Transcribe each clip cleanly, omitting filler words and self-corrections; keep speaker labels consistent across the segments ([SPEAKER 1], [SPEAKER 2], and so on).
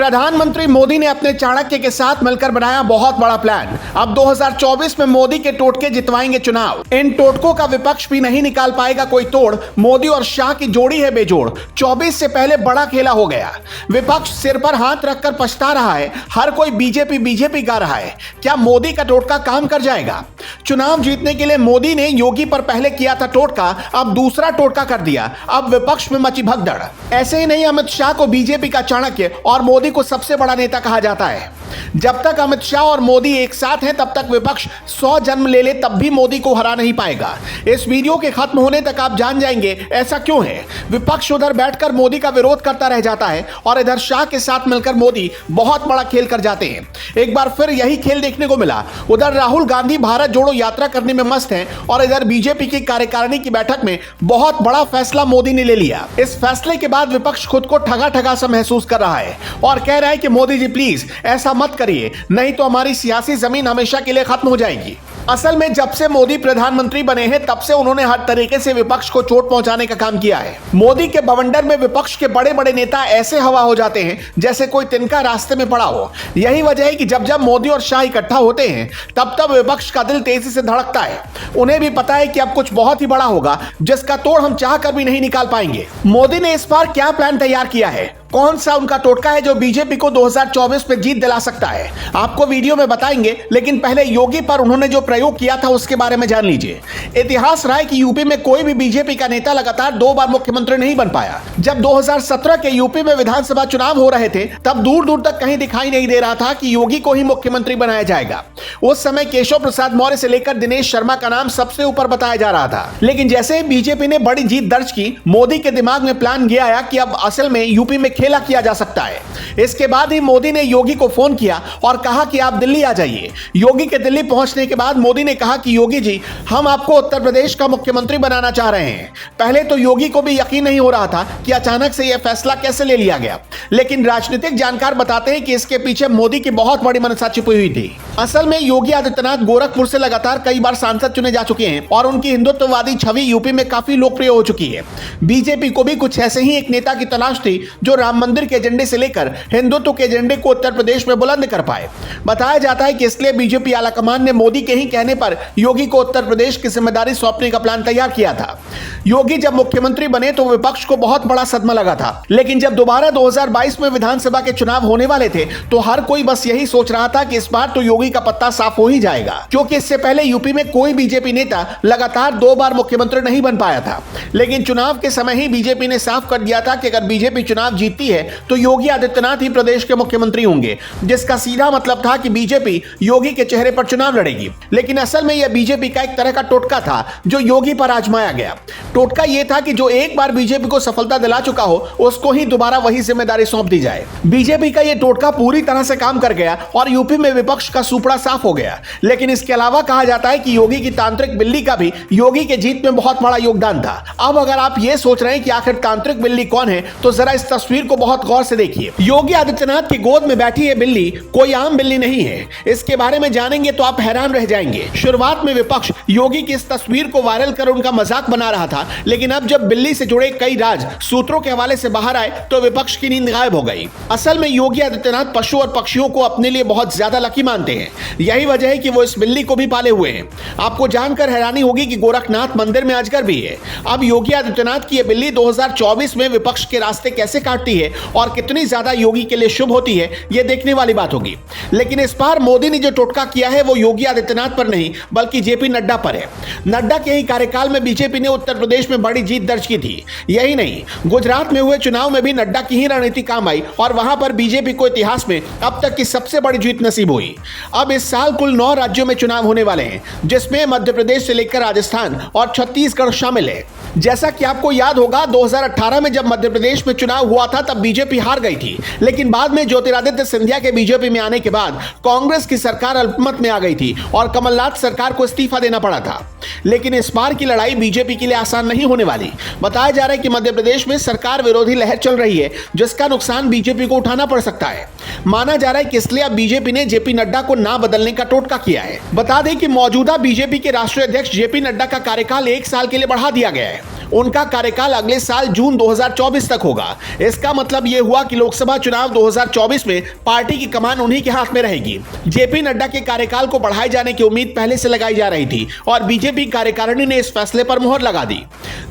[SPEAKER 1] प्रधानमंत्री मोदी ने अपने चाणक्य के साथ मिलकर बनाया बहुत बड़ा प्लान। अब 2024 में मोदी के टोटके जितवाएंगे चुनाव। इन टोटकों का विपक्ष भी नहीं निकाल पाएगा कोई तोड़। मोदी और शाह की जोड़ी है बेजोड़। 24 से पहले बड़ा खेला हो गया। विपक्ष सिर पर हाथ रखकर पछता रहा है। हर कोई बीजेपी बीजेपी गा रहा है। क्या मोदी का टोटका काम कर जाएगा? चुनाव जीतने के लिए मोदी ने योगी पर पहले किया था टोटका, अब दूसरा टोटका कर दिया। अब विपक्ष में मची भगदड़। ऐसे ही नहीं, अमित शाह को बीजेपी का चाणक्य और मोदी को सबसे बड़ा नेता कहा जाता है। जब तक अमित शाह और मोदी एक साथ हैं तब तक विपक्ष 100 जन्म ले ले तब भी मोदी को हरा नहीं पाएगा। इस वीडियो के खत्म होने तक आप जान जाएंगे ऐसा क्यों है। विपक्ष उधर बैठकर मोदी का विरोध करता रह जाता है और इधर शाह के साथ मिलकर मोदी बहुत बड़ा खेल कर जाते हैं। एक बार फिर यही खेल देखने को मिला। उधर राहुल गांधी भारत जोड़ो यात्रा करने में मस्त हैं और इधर बीजेपी की कार्यकारिणी की बैठक में बहुत बड़ा फैसला मोदी ने ले लिया। इस फैसले के बाद विपक्ष खुद को ठगा ठगा सा महसूस कर रहा है और कह रहा है कि मोदी जी प्लीज ऐसा मत करिए, नहीं तो हमारी सियासी जमीन हमेशा के लिए खत्म हो जाएगी। असल में जब से मोदी प्रधानमंत्री बने हैं तब से उन्होंने हर तरीके से विपक्ष को चोट पहुंचाने का काम किया है। मोदी के बवंडर में विपक्ष के बड़े बड़े नेता ऐसे हवा हो जाते हैं जैसे कोई तिनका रास्ते में पड़ा हो। यही वजह है कि जब जब मोदी और शाह इकट्ठा होते हैं तब तब विपक्ष का दिल तेजी से धड़कता है। उन्हें भी पता है कि अब कुछ बहुत ही बड़ा होगा जिसका तोड़ हम चाह कर भी नहीं निकाल पाएंगे। मोदी ने इस बार क्या प्लान तैयार किया है, कौन सा उनका टोटका है जो बीजेपी को 2024 में जीत दिला सकता है, आपको वीडियो में बताएंगे। लेकिन पहले योगी पर उन्होंने जो प्रयोग किया था उसके बारे में जान लीजिए। इतिहास रहा है कि यूपी में कोई भी बीजेपी का नेता लगातार 2 बार मुख्यमंत्री नहीं बन पाया। जब 2017 के यूपी में विधानसभा चुनाव हो रहे थे तब दूर दूर तक कहीं दिखाई नहीं दे रहा था कि योगी को ही मुख्यमंत्री बनाया जाएगा। उस समय केशव प्रसाद मौर्य से लेकर दिनेश शर्मा का नाम सबसे ऊपर बताया जा रहा था। लेकिन जैसे ही बीजेपी ने बड़ी जीत दर्ज की, मोदी के दिमाग में प्लान ये आया कि अब असल में यूपी में खेला किया जा सकता है। इसके बाद ही मोदी ने योगी को फोन किया और कहा कि आप दिल्ली आ जाइए। योगी के दिल्ली पहुंचने के बाद मोदी ने कहा कि योगी जी, हम आपको उत्तर प्रदेश का मुख्यमंत्री बनाना चाह रहे हैं। पहले तो योगी को भी यकीन नहीं हो रहा था कि अचानक से यह फैसला कैसे ले लिया गया, लेकिन राजनीतिक जानकार बताते हैं कि इसके पीछे मोदी की बहुत बड़ी मनसा छिपी हुई थी। असल में योगी आदित्यनाथ गोरखपुर से लगातार कई बार सांसद चुने जा चुके हैं और उनकी हिंदुत्ववादी छवि यूपी में काफी लोकप्रिय हो चुकी है। बीजेपी को भी कुछ ऐसे ही एक नेता की तलाश थी जो राम मंदिर के एजेंडे से लेकर हिंदुत्व के एजेंडे को उत्तर प्रदेश में बुलंद कर पाए। बताया जाता है कि इसलिए बीजेपी आलाकमान ने मोदी के ही कहने पर योगी को उत्तर प्रदेश की जिम्मेदारी सौंपने का प्लान तैयार किया था। योगी जब मुख्यमंत्री बने तो विपक्ष को बहुत बड़ा सदमा लगा था, लेकिन जब दोबारा 2022 में विधानसभा के चुनाव होने वाले थे तो हर कोई बस यही सोच रहा था कि इस बार तो योगी का पत्ता साफ हो ही जाएगा, क्योंकि इससे पहले यूपी में कोई बीजेपी नेता लगातार 2 बार मुख्यमंत्री नहीं बन पाया था। लेकिन चुनाव के समय ही बीजेपी ने साफ कर दिया था कि अगर बीजेपी चुनाव जीतती है तो योगी आदित्यनाथ ही प्रदेश के मुख्यमंत्री होंगे, जिसका सीधा मतलब था कि बीजेपी योगी के चेहरे पर चुनाव लड़ेगी। लेकिन असल में यह बीजेपी का एक तरह का टोटका था जो योगी पर आजमाया गया। टोटका यह था कि जो एक बार बीजेपी को सफलता दिला चुका हो उसको ही दोबारा वही जिम्मेदारी सौंप दी जाए। बीजेपी का यह टोटका पूरी तरह से काम कर गया और यूपी में विपक्ष का सुपड़ा साफ हो गया। लेकिन इसके अलावा कहा जाता है कि योगी की तांत्रिक बिल्ली का भी योगी के जीत में बहुत बड़ा योगदान था। अब अगर आप ये सोच रहे हैं कि आखिर तांत्रिक बिल्ली कौन है तो जरा इस तस्वीर को बहुत गौर से देखिए। योगी आदित्यनाथ की गोद में बैठी है बिल्ली कोई आम बिल्ली नहीं है। इसके बारे में जानेंगे तो आप हैरान रह जाएंगे। शुरुआत में विपक्ष योगी की इस तस्वीर को वायरल कर उनका मजाक बना रहा था, लेकिन अब जब बिल्ली से जुड़े कई राज सूत्रों के हवाले से बाहर आए तो विपक्ष की नींद गायब हो गई। असल में योगी आदित्यनाथ पशु और पक्षियों को अपने लिए बहुत ज्यादा लकी मानते हैं। यही वजह है कि वो इस बिल्ली को भी पाले हुए हैं। आपको जानकर हैरानी होगी कि गोरखनाथ मंदिर में अजगर भी है। अब योगी आदित्यनाथ की यह बिल्ली 2024 में विपक्ष के रास्ते कैसे काटती है और कितनी ज्यादा योगी के लिए शुभ होती है यह देखने वाली बात होगी। लेकिन इस बार मोदी ने जो टोटका किया है वो योगी आदित्यनाथ पर नहीं बल्कि जेपी नड्डा पर है। नड्डा के ही कार्यकाल में बीजेपी ने उत्तर प्रदेश में बड़ी जीत दर्ज की थी। यही नहीं, गुजरात में हुए चुनाव में भी नड्डा की ही रणनीति काम आई और वहां पर बीजेपी को इतिहास में अब तक की सबसे बड़ी जीत नसीब हुई। अब इस साल कुल 9 राज्यों में चुनाव होने वाले हैं, जिसमें मध्य प्रदेश से लेकर राजस्थान और छत्तीसगढ़ शामिल है। जैसा कि आपको याद होगा 2018 में जब मध्य प्रदेश में चुनाव हुआ था तब बीजेपी हार गई थी, लेकिन बाद में ज्योतिरादित्य सिंधिया के बीजेपी में आने के बाद कांग्रेस की सरकार अल्पमत में आ गई थी और कमलनाथ सरकार को इस्तीफा देना पड़ा था। लेकिन इस बार की लड़ाई बीजेपी के लिए आसान नहीं होने वाली। बताया जा रहा है कि मध्य प्रदेश में सरकार विरोधी लहर चल रही है जिसका नुकसान बीजेपी को उठाना पड़ सकता है। माना जा रहा है कि इसलिए अब बीजेपी ने जेपी नड्डा को ना बदलने का टोटका किया है। बता दें कि मौजूदा बीजेपी के राष्ट्रीय अध्यक्ष जेपी नड्डा का कार्यकाल 1 साल के लिए बढ़ा दिया गया है। उनका कार्यकाल अगले साल जून 2024 तक होगा। इसका मतलब यह हुआ कि लोकसभा चुनाव 2024 में पार्टी की कमान उन्हीं के हाथ में रहेगी। जेपी नड्डा के कार्यकाल को बढ़ाए जाने की उम्मीद पहले से लगाई जा रही थी और बीजेपी कार्यकारिणी ने इस फैसले पर मुहर लगा दी।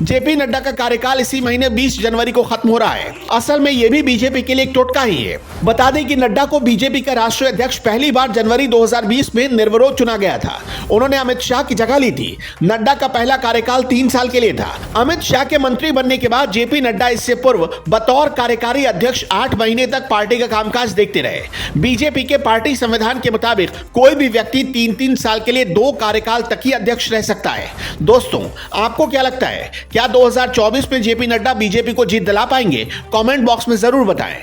[SPEAKER 1] जेपी नड्डा का कार्यकाल इसी महीने 20 जनवरी को खत्म हो रहा है। असल में यह भी बीजेपी के लिए एक टोटका ही है। बता दें कि नड्डा को बीजेपी का राष्ट्रीय अध्यक्ष पहली बार जनवरी 2020 में निर्विरोध चुना गया था। उन्होंने अमित शाह की जगह ली थी। नड्डा का पहला कार्यकाल 3 साल के लिए था। अमित शाह के मंत्री बनने के बाद जेपी नड्डा इससे पूर्व बतौर कार्यकारी अध्यक्ष 8 महीने तक पार्टी का कामकाज देखते रहे। बीजेपी के पार्टी संविधान के मुताबिक कोई भी व्यक्ति 3-3 साल के लिए 2 कार्यकाल तक ही अध्यक्ष रह सकता है। दोस्तों, आपको क्या लगता है, क्या 2024 में जेपी नड्डा बीजेपी को जीत दिला पाएंगे? कमेंट बॉक्स में जरूर बताएं।